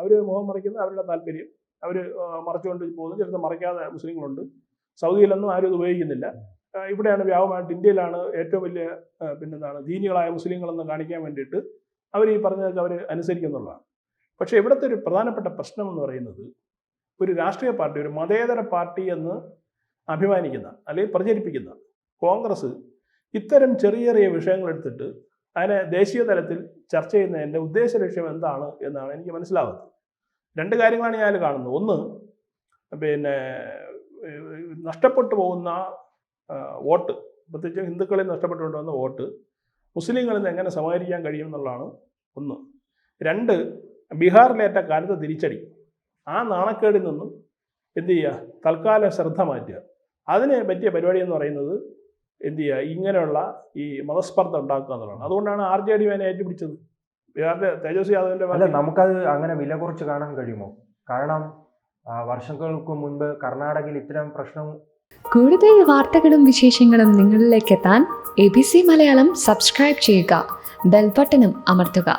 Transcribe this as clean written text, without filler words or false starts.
അവർ മുഖം മറയ്ക്കുന്ന അവരുടെ താല്പര്യം, അവർ മറച്ചുകൊണ്ട് പോകുന്നു. ചിലത് മറയ്ക്കാതെ മുസ്ലിങ്ങളുണ്ട്. സൗദിയിലൊന്നും ആരും ഇത് ഉപയോഗിക്കുന്നില്ല. ഇവിടെയാണ് വ്യാപകമായിട്ട്, ഇന്ത്യയിലാണ് ഏറ്റവും വലിയ പിന്നെന്താണ് ദീനികളായ മുസ്ലിങ്ങളെന്ന് കാണിക്കാൻ വേണ്ടിയിട്ട് അവർ ഈ പറഞ്ഞതൊക്കെ അവർ അനുസരിക്കുന്നുള്ളതാണ്. പക്ഷേ ഇവിടുത്തെ ഒരു പ്രധാനപ്പെട്ട പ്രശ്നം എന്ന് പറയുന്നത്, ഒരു രാഷ്ട്രീയ പാർട്ടി, ഒരു മതേതര പാർട്ടി എന്ന് അഭിമാനിക്കുന്ന അല്ലെങ്കിൽ പ്രചരിപ്പിക്കുന്ന കോൺഗ്രസ് ഇത്തരം ചെറിയ ചെറിയ വിഷയങ്ങൾ എടുത്തിട്ട് അതിനെ ദേശീയ തലത്തിൽ ചർച്ച ചെയ്യുന്നതിൻ്റെ ഉദ്ദേശ ലക്ഷ്യം എന്താണ് എന്നാണ് എനിക്ക് മനസ്സിലാവുന്നത്. രണ്ട് കാര്യങ്ങളാണ് ഞാൻ കാണുന്നത്. ഒന്ന്, പിന്നെ നഷ്ടപ്പെട്ടു പോകുന്ന വോട്ട്, പ്രത്യേകിച്ച് ഹിന്ദുക്കളിൽ നഷ്ടപ്പെട്ടുകൊണ്ട് വന്ന വോട്ട് മുസ്ലിങ്ങളിൽ നിന്ന് എങ്ങനെ സമാഹരിക്കാൻ കഴിയും എന്നുള്ളതാണ് ഒന്ന്. രണ്ട്, ബീഹാറിലേറ്റ കാലത്ത് തിരിച്ചടി, ആ നാണക്കേടിൽ നിന്നും എന്ത് ചെയ്യുക, തൽക്കാലം ശ്രദ്ധ മാറ്റുക. അതിന് പറ്റിയ പരിപാടി എന്ന് പറയുന്നത് എന്ത് ചെയ്യുക, ഇങ്ങനെയുള്ള ഈ മതസ്പർദ്ധ ഉണ്ടാക്കുക എന്നുള്ളതാണ്. അതുകൊണ്ടാണ് RJD അതിനെ ഏറ്റുപിടിച്ചത്. ബീഹാറിലെ തേജസ്വി യാദവിൻ്റെ നമുക്കത് അങ്ങനെ വില കുറച്ച് കാണാൻ കഴിയുമോ? കാരണം വർഷങ്ങൾക്ക് മുൻപ് കർണാടകയിൽ ഇത്തരം പ്രശ്നം. കൂടുതൽ വാർത്തകളും വിശേഷങ്ങളും നിങ്ങളിലേക്ക് എത്താൻ ABC മലയാളം സബ്സ്ക്രൈബ് ചെയ്യുക, ബെൽബട്ടനും അമർത്തുക.